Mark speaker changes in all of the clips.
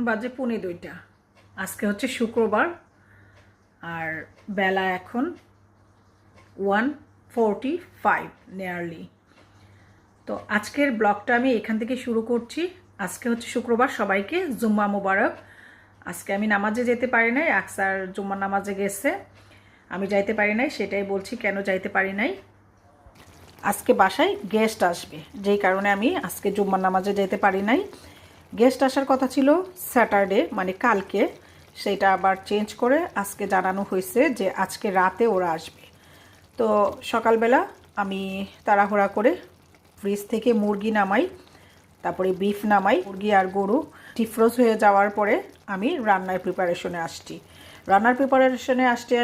Speaker 1: বাজে 1:45। আজকে হচ্ছে শুক্রবার আর বেলা এখন 1:45 নিয়ারলি। তো আজকের ব্লগটা আমি এখান থেকে শুরু করছি। আজকে হচ্ছে শুক্রবার, সবাইকে জুম্মা মুবারক। আজকে আমি নামাজে যেতে পারি নাই, আকসার জুম্মা নামাজে গেছে, আমি যাইতে পারি নাই। সেটাই বলছি কেন যাইতে পারি নাই। আজকে বাসায় গেস্ট আসবে, যেই কারণে আমি আজকে জুম্মার নামাজে যেতে পারি নাই। গেস্ট আসার কথা ছিল স্যাটারডে মানে কালকে, সেটা আবার চেঞ্জ করে আজকে জানানো হয়েছে যে আজকে রাতে ওরা আসবে। তো সকালবেলা আমি তাড়াহুড়া করে ফ্রিজ থেকে মুরগি নামাই, তারপরে বিফ নামাই। মুরগি আর গরু ডিফ্রোজ হয়ে যাওয়ার পরে আমি রান্নার প্রিপারেশনে আসছি।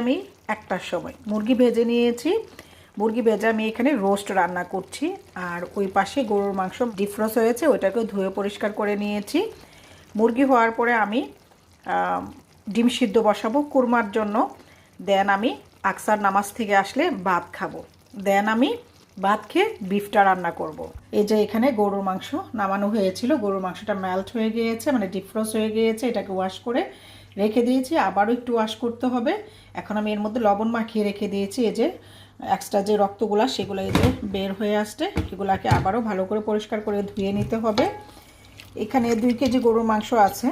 Speaker 1: আমি 1টার সময় মুরগি ভেজে নিয়েছি। মুরগি ভেজে আমি এখানে রোস্ট রান্না করছি, আর ওই পাশে গরুর মাংস ডিফ্রোজ হয়েছে, ওইটাকে ধুয়ে পরিষ্কার করে নিয়েছি। মুরগি হওয়ার পরে আমি ডিম সিদ্ধ বসাবো কুরমার জন্য। দেন আমি আকসার নামাজ থেকে আসলে ভাত খাবো। দেন আমি ভাত খেয়ে বিফটা রান্না করব। এই যে এখানে গরুর মাংস নামানো হয়েছিল, গরুর মাংসটা মেল্ট হয়ে গিয়েছে, মানে ডিফ্রোজ হয়ে গিয়েছে। এটাকে ওয়াশ করে রেখে দিয়েছি, আবারও একটু ওয়াশ করতে হবে। এখন আমি এর মধ্যে লবণ মাখিয়ে রেখে দিয়েছি। এই যে এক্সট্রা যে রক্তগুলা সেগুলো এই যে বের হয়ে আসছে, এগুলাকে আবারও ভালো করে পরিষ্কার করে ধুয়ে নিতে হবে। এখানে 2 কেজি গরুর মাংস আছে।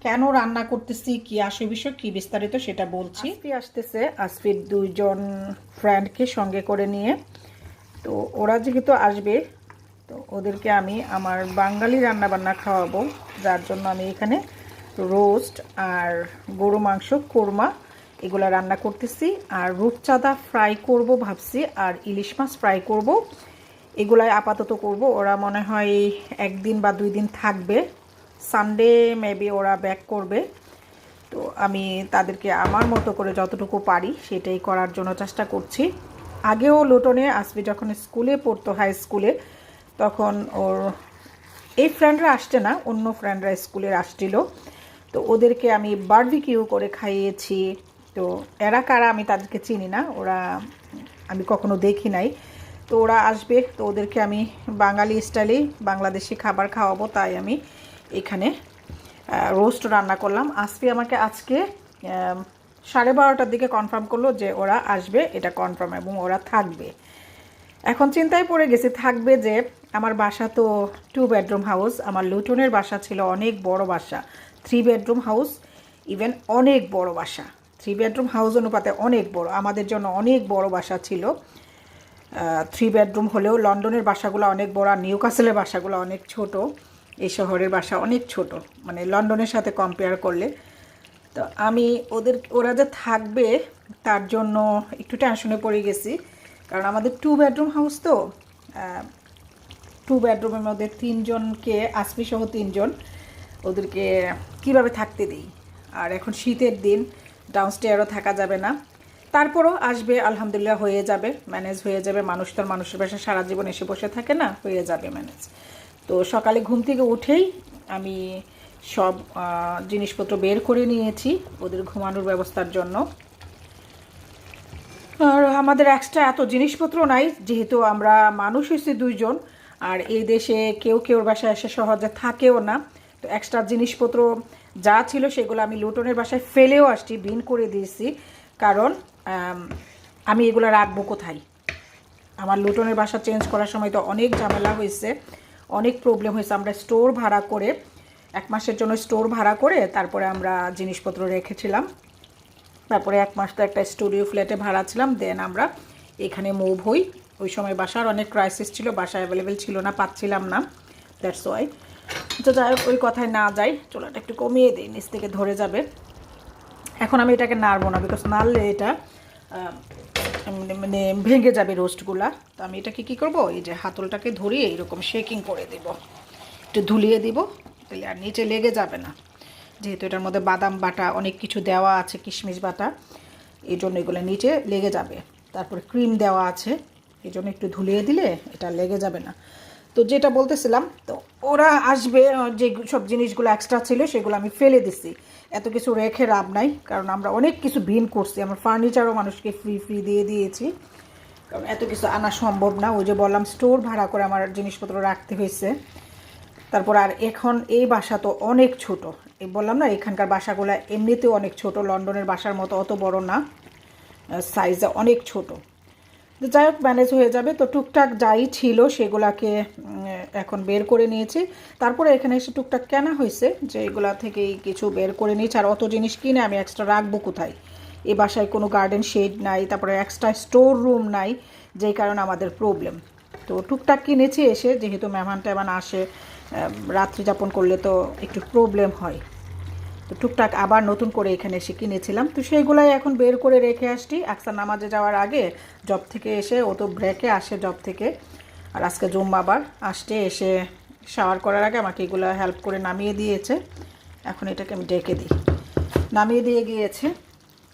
Speaker 1: কেন রান্না করতেছি, কি আসে বিষয়, কি বিস্তারিত সেটা বলছি। আসতেছে আসফির 2জন ফ্রেন্ডকে সঙ্গে করে নিয়ে। তো ওরা যেহেতু আসবে, তো ওদেরকে আমি আমার বাঙালি রান্নাবান্না খাওয়াবো, যার জন্য আমি এখানে রোস্ট আর গরু মাংস কোরমা এগুলো রান্না করতেছি। আর রূপচাঁদা ফ্রাই করব ভাবছি, আর ইলিশ মাছ ফ্রাই করব। এগুলাই আপাতত করব। ওরা মনে হয় 1 দিন বা 2 দিন থাকবে, সানডে মেবি ওরা ব্যাক করবে। তো আমি তাদেরকে আমার মতো করে যতটুকু পারি সেটাই করার জন্য চেষ্টা করছি। আগেও লুটনে আসবি যখন স্কুলে পড়তো, হাই স্কুলে, তখন ওর এই ফ্রেন্ডরা আসছে না, অন্য ফ্রেন্ডরা স্কুলের আসছিল। তো ওদেরকে আমি বারবিকিউ করে খাইয়েছি। তো এরা কারা আমি তাদেরকে চিনি না, ওরা আমি কখনো দেখি নাই। তো ওরা আসবে, তো ওদেরকে আমি বাঙালি স্টাইলেই বাংলাদেশি খাবার খাওয়াবো, তাই আমি এখানে রোস্ট রান্না করলাম। আসফি আমাকে আজকে 12:30টার দিকে কনফার্ম করলো যে ওরা আসবে, এটা কনফার্ম, এবং ওরা থাকবে। এখন চিন্তায় পড়ে গেছি থাকবে যে আমার বাসা তো 2 বেডরুম হাউস। আমার লুটনের বাসা ছিল অনেক বড় বাসা, 3 বেডরুম হাউস, ইভেন অনেক বড় বাসা। 3 বেডরুম হাউস অনুপাতে অনেক বড়, আমাদের জন্য অনেক বড় বাসা ছিল। 3 বেডরুম হলেও লন্ডনের বাসাগুলো অনেক বড়, আর নিউক্যাসলের বাসাগুলো অনেক ছোট। এই শহরের বাসা অনেক ছোট, মানে লন্ডনের সাথে কম্পেয়ার করলে। তো আমি ওরা যে থাকবে তার জন্য একটু টেনশনে পড়ে গেছি, কারণ আমাদের 2 বেডরুম হাউস। তো 2 বেডরুমের মধ্যে 3 জনকে, আসফি সহ 3 জন, ওদেরকে কিভাবে থাকতে দিই। আর এখন শীতের দিন, ডাউনস্টেয়ারও থাকা যাবে না। তারপরও আসবে, আলহামদুলিল্লাহ হয়ে যাবে, ম্যানেজ হয়ে যাবে। মানুষ তো মানুষের বাসায় সারা জীবন এসে বসে থাকে না, হয়ে যাবে ম্যানেজ। তো সকালে ঘুম থেকে উঠেই আমি সব জিনিসপত্র বের করে নিয়েছি ওদের ঘুমানোর ব্যবস্থার জন্য। আর আমাদের এক্সট্রা এত জিনিসপত্র নাই, যেহেতু আমরা মানুষ হয়েছি 2 জন, আর এই দেশে কেউ কেউর বাসায় এসে সহজে থাকেও না। তো এক্সট্রা জিনিসপত্র যা ছিল সেগুলো আমি লুটনের বাসায় ফেলেও আসছি, বিন করে দিয়েছি। কারণ আমি এগুলো রাখবো কোথায়? আমার লুটনের বাসা চেঞ্জ করার সময় তো অনেক ঝামেলা হয়েছে, অনেক প্রবলেম হয়েছে। আমরা স্টোর ভাড়া করে 1 মাসের জন্য স্টোর ভাড়া করে তারপরে আমরা জিনিসপত্র রেখেছিলাম। তারপরে 1 মাস তো একটা স্টুডিও ফ্ল্যাটে ভাড়া ছিলাম, দেন আমরা এখানে মুভ হই। ওই সময় বাসার অনেক ক্রাইসিস ছিল, বাসা অ্যাভেলেবেল ছিল না, পাচ্ছিলাম না, দ্যাটস ওয়াই। তো যাই হোক, ওই কথায় না যাই, চুলাটা একটু কমিয়ে দিই, নিচ থেকে ধরে যাবে। এখন আমি এটাকে নাড়বো না, বিকজ নাড়লে এটা মানে ভেঙে যাবে রোস্টগুলা। তো আমি এটাকে কী করবো, এই যে হাতলটাকে ধরিয়ে এইরকম শেকিং করে দেব, একটু ধুলিয়ে দিব, তাহলে আর নিচে লেগে যাবে না। যেহেতু এটার মধ্যে বাদাম বাটা অনেক কিছু দেওয়া আছে, কিশমিশ বাটা, এই জন্য এগুলো নিচে লেগে যাবে। তারপরে ক্রিম দেওয়া আছে, এই জন্য একটু ধুলিয়ে দিলে এটা লেগে যাবে না। তো যেটা বলতেছিলাম, তো ওরা আসবে, যে সব জিনিসগুলো এক্সট্রা ছিল সেগুলো আমি ফেলে দিছি। এত কিছু রেখে লাভ নাই, কারণ আমরা অনেক কিছু বিন করছি। আমার ফার্নিচারও মানুষকে ফ্রি দিয়ে দিয়েছি, কারণ এত কিছু আনা সম্ভব না। ওই যে বললাম, স্টোর ভাড়া করে আমার জিনিসপত্র রাখতে হয়েছে। তারপর আর এখন এই বাসা তো অনেক ছোট, বললাম না এখানকার বাসাগুলো এমনিতেও অনেক ছোট, লন্ডনের বাসার মতো অত বড় না, সাইজে অনেক ছোট। তো যাই হোক ম্যানেজ হয়ে যাবে। তো টুকটাক যাই ছিল সেগুলাকে এখন বের করে নিয়েছি। তারপরে এখানে এসে টুকটাক কেনা হয়েছে, যে এগুলা থেকেই কিছু বের করে নিয়েছি। আর অত জিনিস কিনে আমি এক্সট্রা রাখবো কোথায়? এই বাসায় কোনো গার্ডেন শেড নাই, তারপরে এক্সট্রা স্টোর রুম নাই, যেই কারণে আমাদের প্রবলেম। তো টুকটাক কিনেছি এসে, যেহেতু মেহমান টেমান আসে, রাত্রি যাপন করলে তো একটু প্রবলেম হয়। তো টুকটাক আবার নতুন করে এখানে এসে কিনেছিলাম। তো সেইগুলাই এখন বের করে রেখে আসছি আকসার নামাজে যাওয়ার আগে। জব থেকে এসে, ও তো ব্রেকে আসে জব থেকে, আর আজকে জুম্মাবার আসতে এসে শাওয়ার করার আগে আমাকে এগুলো হেল্প করে নামিয়ে দিয়েছে। এখন এটাকে আমি ডেকে দিই। নামিয়ে দিয়ে গিয়েছে,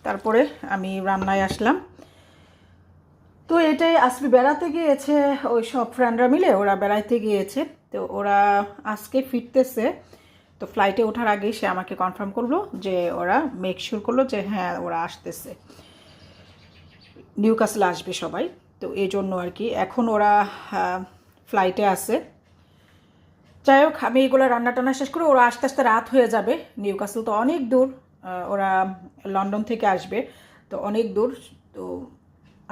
Speaker 1: তারপরে আমি রান্নায় আসলাম। তো এটাই আসবি বেড়াতে গিয়েছে, ওই সব ফ্রেন্ডরা মিলে ওরা বেড়াইতে গিয়েছে। তো ওরা আজকে ফিরতেছে। তো ফ্লাইটে ওঠার আগেই সে আমাকে কনফার্ম করলো যে ওরা মেক শিওর করলো যে হ্যাঁ ওরা আসতেছে, নিউক্যাসলে আসবে সবাই। তো এই জন্য আর কি এখন ওরা ফ্লাইটে আছে। যাই হোক আমি এগুলো রান্না টান্না শেষ করে ওরা আস্তে আস্তে রাত হয়ে যাবে। নিউক্যাসল তো অনেক দূর, ওরা লন্ডন থেকে আসবে, তো অনেক দূর। তো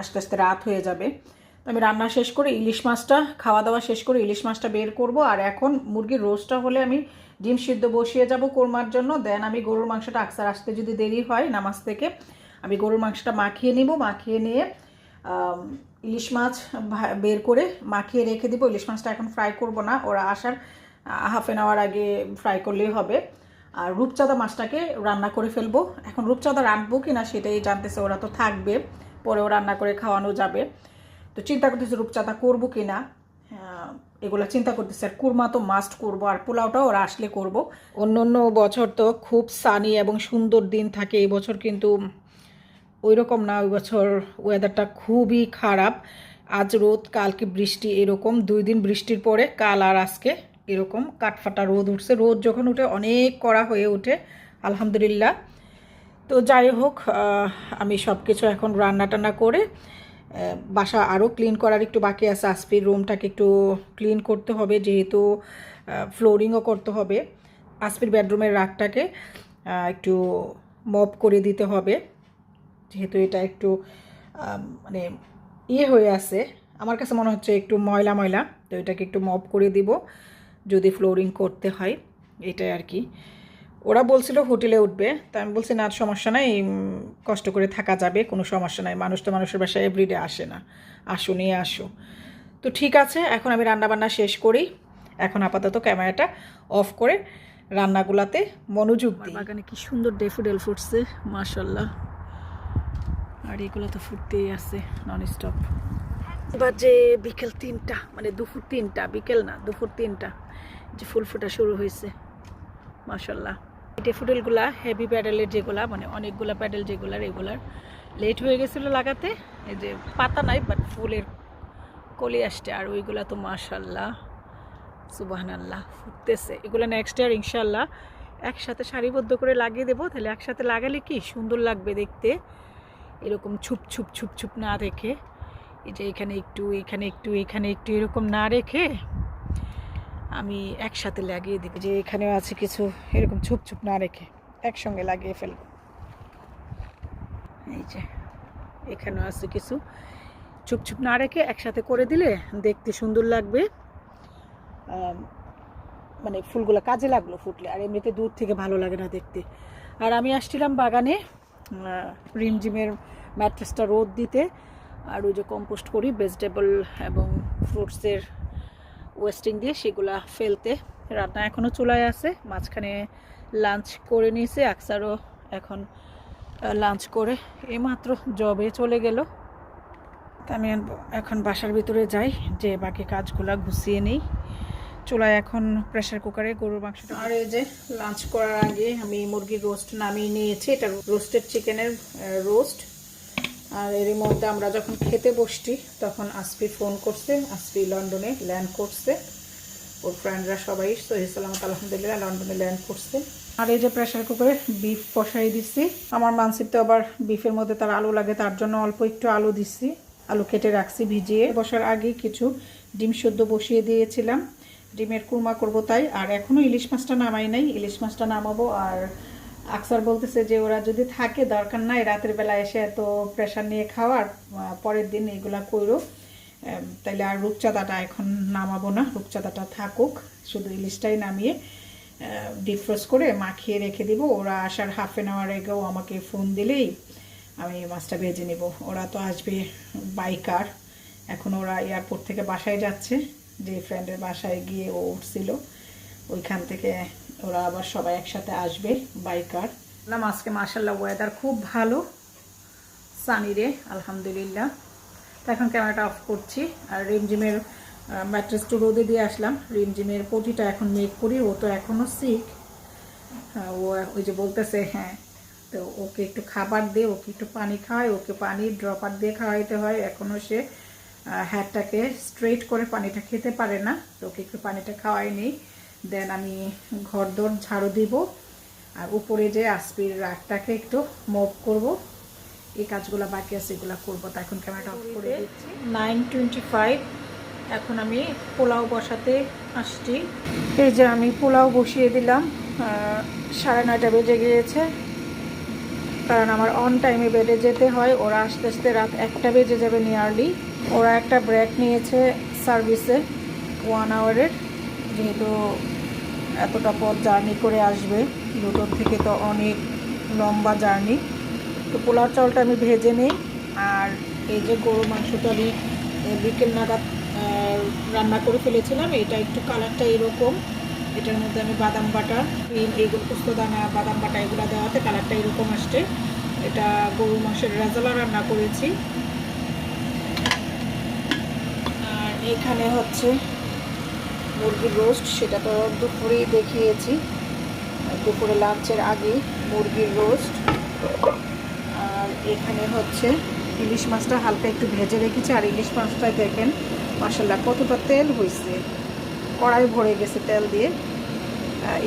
Speaker 1: আস্তে আস্তে রাত হয়ে যাবে। তো আমি রান্না শেষ করে ইলিশ মাছটা, খাওয়া দাওয়া শেষ করে ইলিশ মাছটা বের করব। আর এখন মুরগির রোস্টটা হলে আমি ডিম সিদ্ধ বসিয়ে যাব কোরমার জন্য। দেন আমি গরুর মাংসটা আকসার আসতে যদি দেরি হয় নামাজ থেকে, আমি গরুর মাংসটা মাখিয়ে নিব। মাখিয়ে নিয়ে ইলিশ মাছ বের করে মাখিয়ে রেখে দিব। ইলিশ মাছটা এখন ফ্রাই করব না, ওরা আসার হাফ অ্যান আওয়ার আগে ফ্রাই করলেই হবে। আর রূপচাঁদা মাছটাকে রান্না করে ফেলবো। এখন রূপচাঁদা রাঁধবো কি না সেটাই জানতেছে, ওরা তো থাকবে, পরেও রান্না করে খাওয়ানো যাবে। তো চিন্তা করতেছি রূপচাঁদা করবো কি না, এগুলো চিন্তা করতেছি। আর কুরমা তো মাস্ট করব, আর পোলাওটাও ওরা আসলে করব। অন্য অন্য বছর তো খুব সানি এবং সুন্দর দিন থাকে, এই বছর কিন্তু ওই রকম না। ওই বছর ওয়েদারটা খুবই খারাপ, আজ রোদ কালকে বৃষ্টি, এরকম 2 দিন বৃষ্টির পরে কাল আর আজকে এরকম কাঠফাটা রোদ উঠছে। রোদ যখন উঠে অনেক কড়া হয়ে ওঠে আলহামদুলিল্লাহ। তো যাই হোক আমি সব কিছু এখন রান্না টান্না করে, বাসা আরও ক্লিন করার একটু বাকি আছে। আসপির রুমটাকে একটু ক্লিন করতে হবে, যেহেতু ফ্লোরিংও করতে হবে। আসপির বেডরুমের রাগটাকে একটু মপ করে দিতে হবে, যেহেতু এটা একটু মানে হয়ে আছে, আমার কাছে মনে হচ্ছে একটু ময়লা ময়লা। তো এটাকে একটু মপ করে দিব যদি ফ্লোরিং করতে হয়, এটাই আর কি। ওরা বলছিল হোটেলে উঠবে, তা আমি বলছি না সমস্যা নাই, কষ্ট করে থাকা যাবে, কোনো সমস্যা নাই। মানুষ তো মানুষের বাসায় এভরিডে আসে না, আসো নিয়ে আসো। তো ঠিক আছে, এখন আমি রান্নাবান্না শেষ করি। এখন আপাতত ক্যামেরাটা অফ করে রান্নাগুলাতে মনোযোগ দিই। বাগানে কি সুন্দর ডেফোডেল ফুটছে মাশাল্লাহ, আর এগুলো তো ফুটতেই আছে নন স্টপ। বাজে বিকেল 3টা, মানে দুপুর 3টা, বিকেল না দুপুর 3টা, যে ফুল ফোটা শুরু হয়েছে মাশাল্লাহ। ডেফোডিলগুলা হেভি প্যাডেলের যেগুলা, মানে অনেকগুলা প্যাডেল যেগুলার, এগুলার লেট হয়ে গেছিলো লাগাতে। এই যে পাতা নাই বাট ফুলের কলি আসছে, আর ওইগুলা তো মাশাল্লাহ সুবহানাল্লাহ ফুটতেছে। এগুলো নেক্সট ইয়ার ইনশাল্লাহ একসাথে সারিবদ্ধ করে লাগিয়ে দেবো, তাহলে একসাথে লাগালে কি সুন্দর লাগবে দেখতে, এরকম ছুপ ছুপ ছুপ ছুপ না রেখে। এই যে এখানে একটু এখানে একটু এখানে একটু এরকম না রেখে আমি একসাথে লাগিয়ে দিই। যে এখানেও আছে কিছু, এরকম ছুপ ছুপ না রেখে একসঙ্গে লাগিয়ে ফেলব। এই যে এখানেও আছে কিছু, ছুপ ছুপ না রেখে একসাথে করে দিলে দেখতে সুন্দর লাগবে, মানে ফুলগুলো কাজে লাগলো ফুটলে, আর এমনিতে দূর থেকে ভালো লাগে না দেখতে। আর আমি আসছিলাম বাগানে রিমঝিমের ম্যাট্রেসটা রোদ দিতে, আর ওই যে কম্পোস্ট করি ভেজিটেবল এবং ফ্রুটসের ওয়েস্টিং দিয়ে, সেগুলা ফেলতে। রান্না এখনও চুলায় আছে, মাঝখানে লাঞ্চ করে নিয়েছে, আকসারও এখন লাঞ্চ করে এইমাত্র জবে চলে গেল। তা আমি এখন বাসার ভিতরে যাই, যে বাকি কাজগুলা গুছিয়ে নিই। চুলায় এখন প্রেসার কুকারে গরুর মাংসটা, আর এই যে লাঞ্চ করার আগে আমি মুরগির রোস্ট নামিয়ে নিয়েছি। এটা রোস্টেড চিকেনের রোস্ট। আর এর মধ্যে আমরা যখন খেতে বসছি তখন আসফি ফোন করছে, আসফি লন্ডনে ল্যান্ড করছে, ওর ফ্রেন্ডরা সবাই সহি সালামত আলহামদুলিল্লাহ লন্ডনে ল্যান্ড করছে। আর এই যে প্রেসার কুকারে বিফ বসাই দিছি। আমার মানসির তো আবার বিফের মধ্যে তার আলু লাগে, তার জন্য অল্প একটু আলু দিছি, আলু কেটে রাখছি ভিজিয়ে। বসার আগে কিছু ডিম সেদ্ধ বসিয়ে দিয়েছিলাম, ডিমের কুরমা করবো তাই। আর এখনও ইলিশ মাছটা নামাই নাই, ইলিশ মাছটা নামাবো। আর আকসার বলতেছে যে ওরা যদি থাকে দরকার নাই রাতের বেলা এসে এত প্রেশার নিয়ে খাওয়ার, পরের দিন এগুলা কইরো। তাইলে আর রূপচাঁদাটা এখন নামাবো না, রূপচাঁদাটা থাকুক, শুধু ইলিশটাই নামিয়ে ডিফ্রোস্ট করে মাখিয়ে রেখে দিব। ওরা আসার হাফ অ্যান আওয়ার আগেও আমাকে ফোন দিলেই আমি মাছটা ভেজে নেব। ওরা তো আসবে বাই কার, এখন ওরা এয়ারপোর্ট থেকে বাসায় যাচ্ছে, যে ফ্রেন্ডের বাসায় গিয়ে ও উঠছিল ওইখান থেকে ওরা আবার সবাই একসাথে আসবে বাই কার। আজকে মাশাআল্লাহ ওয়েদার খুব ভালো, সানি রে আলহামদুলিল্লাহ। তো এখন ক্যামেরাটা অফ করছি। আর রিমঝিমের ম্যাট্রেসটা রোদে দিয়ে আসলাম, রিমঝিমের পটিটা এখন মেক করি, ও তো এখনও সিক। ও ওই যে বলতেছে হ্যাঁ, তো ওকে একটু খাবার দিয়ে ওকে একটু পানি খাওয়াই, ওকে পানি ড্রপার দিয়ে খাওয়াইতে হয়। এখনও সে হ্যাটটাকে স্ট্রেট করে পানিটা খেতে পারে না, তো ওকে একটু পানিটা খাওয়াই নিই। দেন আমি ঘর দোর ঝাড়ু দিব, আর উপরে যে আসপির রাগটাকে একটু মুভ করব। এই কাজগুলো বাকি আছে, এগুলো করবো। তা এখন ক্যামেরাটা অফ করে দিচ্ছি। 9:25। এখন আমি পোলাও বসাতে আসছি। এই যে আমি পোলাও বসিয়ে দিলাম, 9:30 বেজে গিয়েছে, কারণ আমার অন টাইমে বেডে যেতে হয়। ওরা আস্তে আস্তে রাত 1টা বেজে যাবে নিয়ারলি। ওরা একটা ব্রেক নিয়েছে সার্ভিসে 1 আওয়ারের, যেহেতু এতটা পথ জার্নি করে আসবে লুটন থেকে, তো অনেক লম্বা জার্নি। তো পোলাও চালটা আমি ভেজে নিই। আর এই যে গরু মাংসটা আমি বিকেল নাগাদ রান্না করে ফেলেছিলাম, এটা একটু কালারটা এরকম। এটার মধ্যে আমি বাদাম বাটা, ক্রিম, এগুলো পোস্তদানা, বাদাম বাটা এগুলো দেওয়াতে কালারটা এরকম আসছে। এটা গরু মাংসের রেজালা রান্না করেছি। আর এখানে হচ্ছে মুরগির রোস্ট, সেটা তো দুপুরেই দেখিয়েছি, দুপুরে লাঞ্চের আগে মুরগির রোস্ট। আর এখানে হচ্ছে ইলিশ মাছটা হালকা একটু ভেজে রেখেছি। আর ইলিশ মাছটায় দেখেন মাশাআল্লাহ কতটা তেল হয়েছে, কড়াই ভরে গেছে তেল দিয়ে।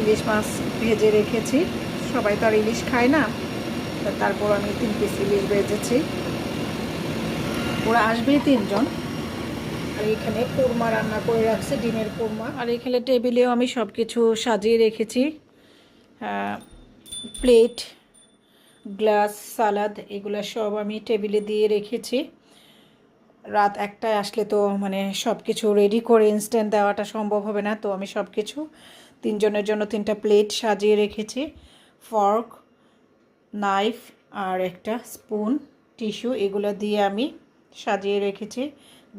Speaker 1: ইলিশ মাছ ভেজে রেখেছি, সবাই তো আর ইলিশ খায় না, তারপর আমি 3 পিস ইলিশ ভেজেছি। ওরা আসবেই 3 জন। আর এখানে কোরমা রান্না করে রাখছি, ডিমের কোরমা। আর এখানে টেবিলেও আমি সব কিছু সাজিয়ে রেখেছি, প্লেট, গ্লাস, সালাদ, এগুলো সব আমি টেবিলে দিয়ে রেখেছি। রাত 1টায় আসলে তো মানে সব কিছু রেডি করে ইনস্ট্যান্ট দেওয়াটা সম্ভব হবে না, তো আমি সব কিছু 3 জনের জন্য 3টা প্লেট সাজিয়ে রেখেছি। ফর্ক, নাইফ আর একটা স্পুন, টিস্যু, এগুলো দিয়ে আমি সাজিয়ে রেখেছি।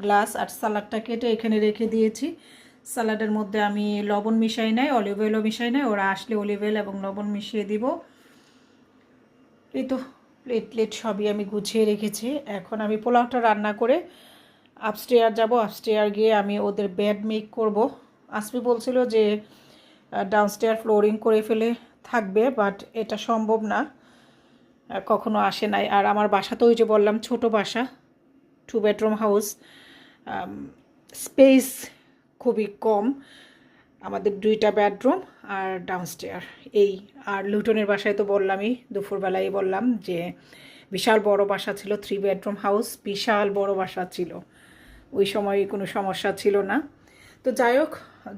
Speaker 1: গ্লাস আর সালাডটা কেটে এখানে রেখে দিয়েছি। সালাডের মধ্যে আমি লবণ মিশাই নাই, অলিভ অয়েলও মিশাই নাই। ওরা আসলে অলিভ অয়েল এবং লবণ মিশিয়ে দিব। এই তো প্লেট সবই আমি গুছিয়ে রেখেছি। এখন আমি পোলাওটা রান্না করে আপস্টেয়ার যাব। আপস্টেয়ার গিয়ে আমি ওদের বেড মেক করব। আসমি বলছিল যে ডাউনস্টেয়ার ফ্লোরিং করে ফেলে থাকবে, বাট এটা সম্ভব না, কখনো আসে নাই। আর আমার বাসা তো ওই যে বললাম ছোট বাসা, 2 বেডরুম হাউস, স্পেস খুবই কম। আমাদের 2টা বেডরুম আর ডাউনস্টেয়ার এই। আর লুটনের বাসায় তো বললামই, দুপুরবেলায় বললাম যে বিশাল বড় বাসা ছিল, 3 বেডরুম হাউস, বিশাল বড় বাসা ছিল, ওই সময় কোনো সমস্যা ছিল না। তো যাই হোক,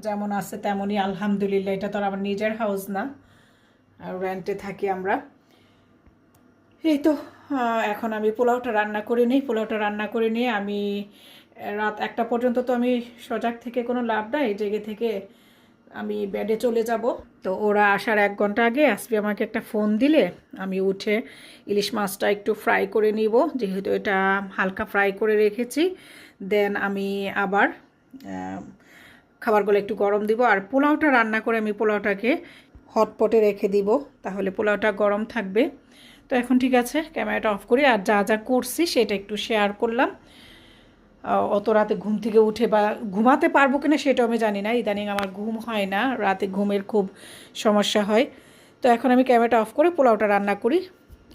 Speaker 1: যেমন আছে তেমনই আলহামদুলিল্লাহ। এটা তো আর আমার নিজের হাউস না, আর রেন্টে থাকি আমরা। এই তো এখন আমি পোলাওটা রান্না করে নিই। পোলাওটা রান্না করে নিয়ে আমি রাত 1টা পর্যন্ত তো আমি সজাগ থেকে কোনো লাভ নাই, জেগে থেকে আমি বেডে চলে যাব। তো ওরা আসার 1 ঘন্টা আগে আসবে, আমাকে একটা ফোন দিলে আমি উঠে ইলিশ মাছটা একটু ফ্রাই করে নিব, যেহেতু এটা হালকা ফ্রাই করে রেখেছি। দেন আমি আবার খাবারগুলো একটু গরম দিব। আর পোলাওটা রান্না করে আমি পোলাওটাকে হটপটে রেখে দিব, তাহলে পোলাওটা গরম থাকবে। তো এখন ঠিক আছে, ক্যামেরাটা অফ করি। আর যা যা করছি সেটা একটু শেয়ার করলাম। অত রাতে ঘুম থেকে উঠে বা ঘুমাতে পারবো কিনা সেটাও আমি জানি না, ইদানিং আমার ঘুম হয় না, রাতে ঘুমের খুব সমস্যা হয়। তো এখন আমি ক্যামেরাটা অফ করে পোলাওটা রান্না করি।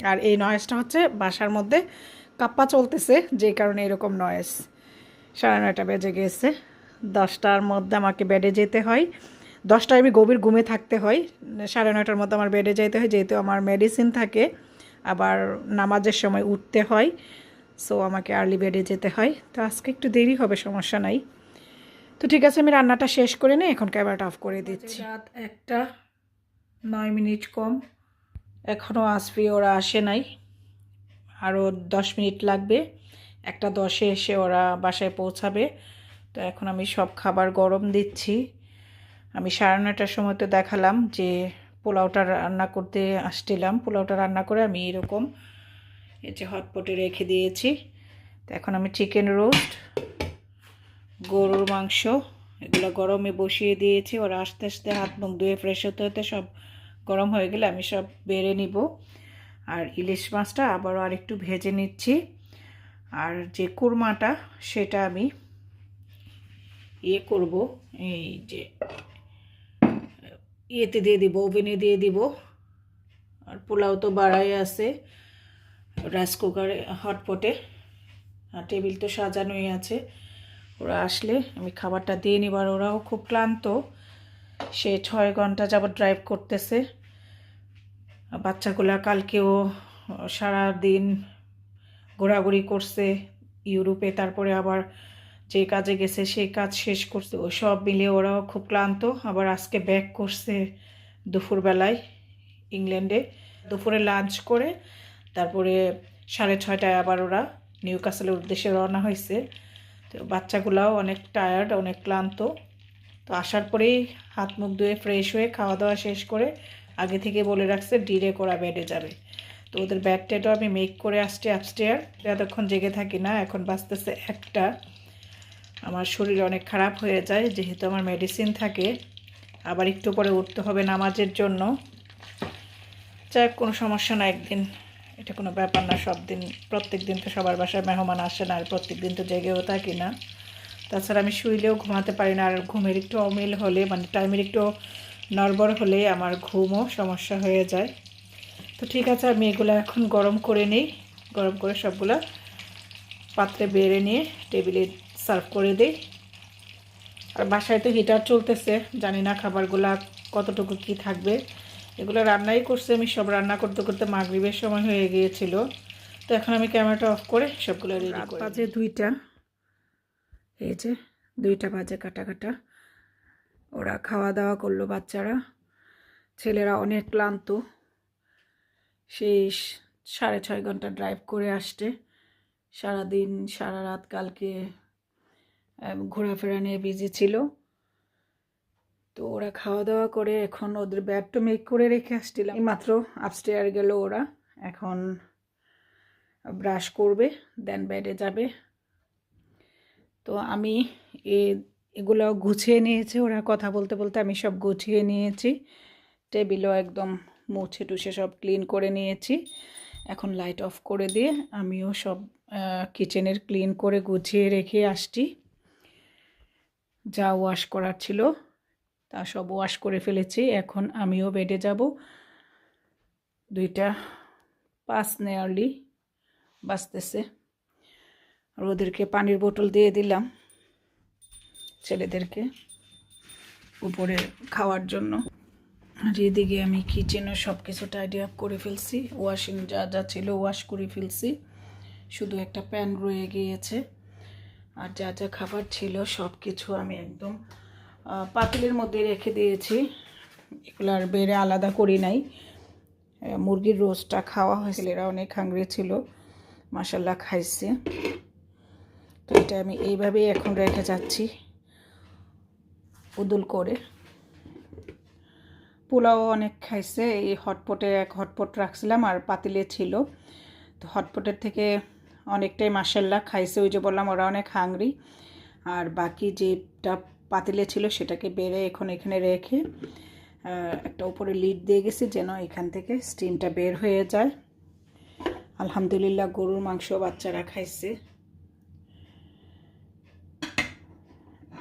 Speaker 1: আর এই নয়েজটা হচ্ছে বাসার মধ্যে কাপ্পা চলতেছে, যে কারণে এরকম নয়েজ। 9:30 বেজে গেছে, 10টার মধ্যে আমাকে বেডে যেতে হয়। 10টায় আমি গভীর ঘুমে থাকতে হয়, 9:30টার মধ্যে আমার বেডে যেতে হয়, যেহেতু আমার মেডিসিন থাকে, আবার নামাজের সময় উঠতে হয়, সো আমাকে আর্লি বেডে যেতে হয়। তো আজকে একটু দেরি হবে, সমস্যা নাই। তো ঠিক আছে, আমি রান্নাটা শেষ করে নিই, এখন ক্যামেরাটা অফ করে দিচ্ছি। রাত 1:09 কম, এখনও আসবে, ওরা আসে নাই, আরও 10 মিনিট লাগবে। 1:10-এ এসে ওরা বাসায় পৌঁছাবে। তো এখন আমি সব খাবার গরম দিচ্ছি। আমি 9:30টার সময় তো দেখালাম যে পোলাওটা রান্না করতে আসছিলাম। পোলাওটা রান্না করে আমি এরকম এই যে হটপটে রেখে দিয়েছি। তো এখন আমি চিকেন রোস্ট, গরুর মাংস এগুলো গরমে বসিয়ে দিয়েছি। ওরা আস্তে আস্তে হাত মুখ ধুয়ে ফ্রেশ হতে হতে সব গরম হয়ে গেলে আমি সব বেড়ে নিব। আর ইলিশ মাছটা আবারও আরেকটু ভেজে নিচ্ছি। আর যে কুরমাটা সেটা আমি করব, এই যে ইয়েতে দিয়ে দিব, ওভেনে দিয়ে দিব। আর পোলাও তো বাড়াই আছে রাইস কুকারে, হটপটে, আর টেবিল তো সাজানোই আছে। ওরা আসলে আমি খাবারটা দিয়ে নিব। আর ওরাও খুব ক্লান্ত, সে 6 ঘন্টা যাবত ড্রাইভ করতেছে। বাচ্চাগুলা কালকেও সারা দিন ঘোরাঘুরি করছে ইউরোপে, তারপরে আবার যে কাজে গেছে সেই কাজ শেষ করছে। ওই সব মিলিয়ে ওরাও খুব ক্লান্ত। আবার আজকে ব্যাক করছে দুপুরবেলায় ইংল্যান্ডে। দুপুরে লাঞ্চ করে তারপরে 6:30টায় আবার ওরা নিউ ক্যাসেলের উদ্দেশ্যে রওনা হয়েছে। তো বাচ্চাগুলাও অনেক টায়ার্ড, অনেক ক্লান্ত। তো আসার পরেই হাত মুখ ধুয়ে ফ্রেশ হয়ে খাওয়া দাওয়া শেষ করে আগে থেকে বলে রাখছে ডিরেক্ট ওরা বেডে যাবে। তো ওদের ব্যাড টেটাও আমি মেক করে আসছি আপস্টেয়ার। এতক্ষণ জেগে থাকি না, এখন বাজতেছে 1টা। আমার শরীর অনেক খারাপ হয়ে যায় যেহেতু আমার মেডিসিন থাকে। আবার একটু পরে উঠতে হবে নামাজের জন্য। যাই কোনো সমস্যা না, একদিন এটা কোনো ব্যাপার না। সব দিন, প্রত্যেক দিন তো সবার বাসায় মেহমান আসে না, আর প্রত্যেক দিন তো জেগেও থাকি না। তাছাড়া আমি শুইলেও ঘুমাতে পারি না, আর ঘুমের একটু অমিল হলে, মানে টাইমের একটু নড়বড় হলে আমার ঘুমও সমস্যা হয়ে যায়। তো ঠিক আছে, আমি এগুলো এখন গরম করে নিই। গরম করে সবগুলো পাত্রে বেড়ে নিয়ে টেবিলে সার্ভ করে দিই। আর বাসায় তো হিটার চলতেছে, জানি না খাবারগুলা কতটুকু কি থাকবে। এগুলো রান্নাই করছে আমি, সব রান্না করতে করতে মাগরিবের সময় হয়ে গিয়েছিল। তো এখন আমি ক্যামেরাটা অফ করে সবগুলো রেডি করে। বাজে 2টা, এই যে 2টা বাজে কাটা কাটা। ওরা খাওয়া দাওয়া করলো, বাচ্চারা, ছেলেরা অনেক ক্লান্ত, সেই 6.5 ঘন্টা ড্রাইভ করে আসতে, সারাদিন সারা রাত কালকে ঘোরাফেরা নিয়ে বিজি ছিল। তো ওরা খাওয়া দাওয়া করে এখন ওদের ব্যাগটা মেক করে রেখে আসছিলাম। মাত্র আপস্টেয়ার গেল ওরা, এখন ব্রাশ করবে, দেন বেডে যাবে। তো আমি এগুলো গুছিয়ে নিয়েছি, ওরা কথা বলতে বলতে আমি সব গুছিয়ে নিয়েছি। টেবিলও একদম মুছে টুছে সব ক্লিন করে নিয়েছি। এখন লাইট অফ করে দিয়ে আমিও সব কিচেনের ক্লিন করে গুছিয়ে রেখে আসছি। যা ওয়াশ করার ছিল তা সব ওয়াশ করে ফেলেছি। এখন আমিও বেডে যাব। 2:05 নিয়ারলি বাজতেছে। আর ওদেরকে পানির বোতল দিয়ে দিলাম, ছেলেদেরকে উপরে খাওয়ার জন্য। আর এদিকে আমি কিচেনে সব কিছু টাইডি আপ করে ফেলছি, ওয়াশিং যা যা ছিল ওয়াশ করে ফেলছি, শুধু একটা প্যান রয়ে গিয়েছে। আর যা যা খাবার ছিল সব কিছু আমি একদম পাতিলের মধ্যে রেখে দিয়েছি। এগুলো আর বেড়ে আলাদা করি নাই। মুরগির রোস্টটা খাওয়া হয়েছিল, এরা অনেক হাংরি ছিল, মাশাল্লাহ খাইছে। তো এটা আমি এইভাবেই এখন রেখে যাচ্ছি উদুল করে। পোলাও অনেক খাইছে, এই হটপটে এক হটপট রাখছিলাম আর পাতিলে ছিল। তো হটপটের থেকে অনেকটাই মাশাল্লাহ খাইছে, ওই যে বললাম ওরা অনেক হাংরি। আর বাকি যেটা পাতিলে ছিল সেটাকে বেড়ে এখন এখানে রেখে একটা উপরে লিড দিয়ে গেছি যেন এখান থেকে স্টিমটা বের হয়ে যায়। আলহামদুলিল্লাহ গরুর মাংস বাচ্চারা খাইছে।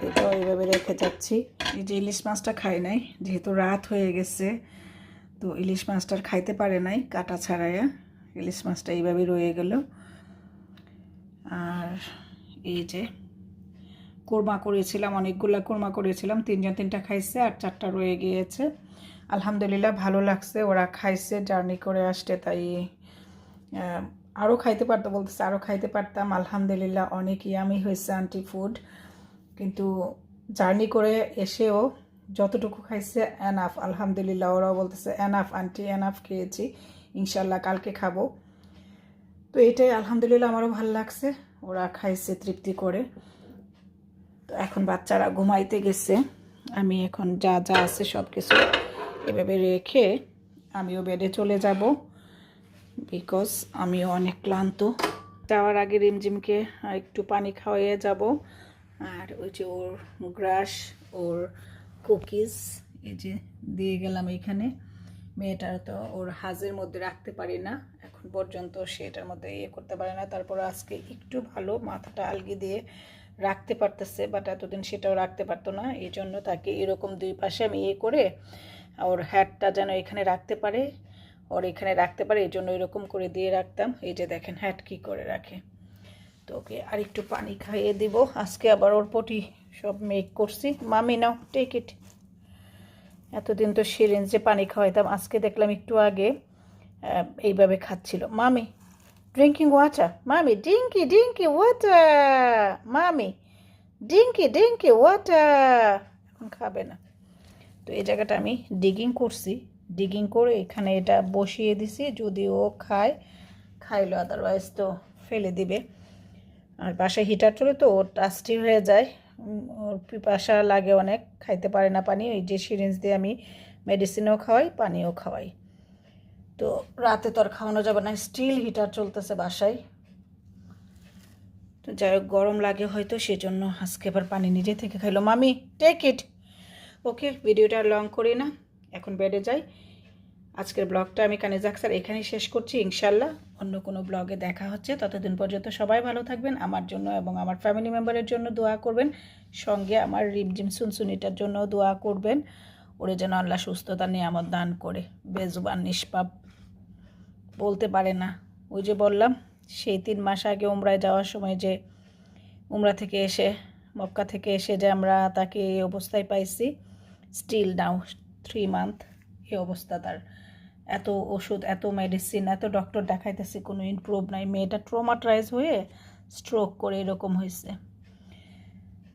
Speaker 1: এটাও এইভাবে রেখে যাচ্ছি। এই যে ইলিশ মাছটা খাই নাই, যেহেতু রাত হয়ে গেছে, তো ইলিশ মাছটার খাইতে পারে নাই কাটা ছাড়াইয়া, ইলিশ মাছটা এইভাবে রয়ে গেল। আর এই যে কোরমা করেছিলাম, অনেকগুলো কোরমা করেছিলাম, 3জন 3টা খাইছে আর 4টা রয়ে গিয়েছে। আলহামদুলিল্লাহ ভালো লাগছে, ওরা খাইছে জার্নি করে আসতে, তাই আরও খাইতে পারতো বলতেছে, আরও খাইতে পারতাম। আলহামদুলিল্লাহ অনেক ইয়ামি হয়েছে আন্টি ফুড, কিন্তু জার্নি করে এসেও যতটুকু খাইছে এনাফ, আলহামদুলিল্লাহ। ওরাও বলতেছে এনাফ আন্টি, এনাফ খেয়েছি, ইনশাল্লাহ কালকে খাবো। তো এটাই আলহামদুলিল্লাহ, আমারও ভালো লাগছে, ওরা খাইছে তৃপ্তি করে। তো এখন বাচ্চারা ঘুমাইতে গেছে, আমি এখন যা যা আছে সব কিছু এভাবে রেখে আমিও বেডে চলে যাব, বিকজ আমিও অনেক ক্লান্ত। যাওয়ার আগে রিমঝিমকে একটু পানি খাওয়াইয়ে যাব। আর ওই যে ওর গ্রাস, ওর কুকিজ এই যে দিয়ে গেলাম এইখানে। মেয়েটার তো ওর হাজের মধ্যে রাখতে পারি না এখন পর্যন্ত, সেটার মধ্যে ইয়ে করতে পারে না। তারপর আজকে একটু ভালো মাথাটা আলগি দিয়ে রাখতে পারতেছে, বাট এতদিন সেটাও রাখতে পারতো না। এই জন্য তাকে এরকম দুই পাশে আমি ইয়ে করে ওর হ্যাটটা যেন এখানে রাখতে পারে, ওর এখানে রাখতে পারে, এই জন্য এরকম করে দিয়ে রাখতাম। এই যে দেখেন হ্যাট কী করে রাখে। তো ওকে আর একটু পানি খাইয়ে দিব। আজকে আবার ওর পটি সব মেক করছি। মামি নাও টেক ইট। এতদিন তো সিরিঞ্জে পানি খাওয়াইতাম, আজকে দেখলাম একটু আগে এইভাবে খাচ্ছিল। মামি ড্রিঙ্কিং ওয়াটার, মামি ডিঙ্কি ডিঙ্কি ওয়াটার, মামি ডিঙ্কি ডিঙ্কি ওয়াটার, এখন খাবে না। তো এই জায়গাটা আমি ডিগিং করছি, ডিগিং করে এখানে এটা বসিয়ে দিছি, যদি ও খাইলো, আদারওয়াইজ তো ফেলে দিবে। আর বাসায় হিটার চলে তো ওর টাস্টি হয়ে যায়, ওর পিপাসা লাগে অনেক, খাইতে পারে না পানি। ওই যে সিরিঞ্জ দিয়ে আমি মেডিসিনও খাওয়াই, পানিও খাওয়াই। তো রাতে তো আর খাওয়ানো যাবে না, স্টিল হিটার চলতেছে বাসায়। তো যাই হোক গরম লাগে হয়তো, সেজন্য আজকে আবার পানি নিজে থেকে খাইলো। মামি টেক ইট। ওকে, ভিডিওটা লং করি না, এখন বেডে যাই। আজকের ব্লগটা আমি কানিজ আক্তার এখানেই শেষ করছি। ইনশাল্লাহ অন্য কোনো ব্লগে দেখা হচ্ছে, ততদিন পর্যন্ত সবাই ভালো থাকবেন। আমার জন্য এবং আমার ফ্যামিলি মেম্বারের জন্য দোয়া করবেন, সঙ্গে আমার রিমঝিম সুনসুনিটার জন্য দোয়া করবেন। ওরে যেন আল্লাহ সুস্থতা নিয়ামত দান করে। বেজুবান নিষ্পাপ, বলতে পারে না। ওই যে বললাম সেই 3 মাস আগে উমরায় যাওয়ার সময় যে উমরা থেকে এসে, মক্কা থেকে এসে যে আমরা তাকে এই অবস্থায় পাইছি, স্টিল নাও 3 মান্থ এই অবস্থা তার। এত ওষুধ, এত মেডিসিন, এত ডক্টর দেখাইতেছি, কোনো ইমপ্রুভ নাই। মেয়েটা ট্রমাটাইজ হয়ে স্ট্রোক করে এরকম হয়েছে।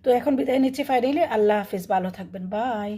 Speaker 1: তো এখন বিদায় নিচ্ছি ফাইনালি। আল্লাহ হাফিজ, ভালো থাকবেন, বাই।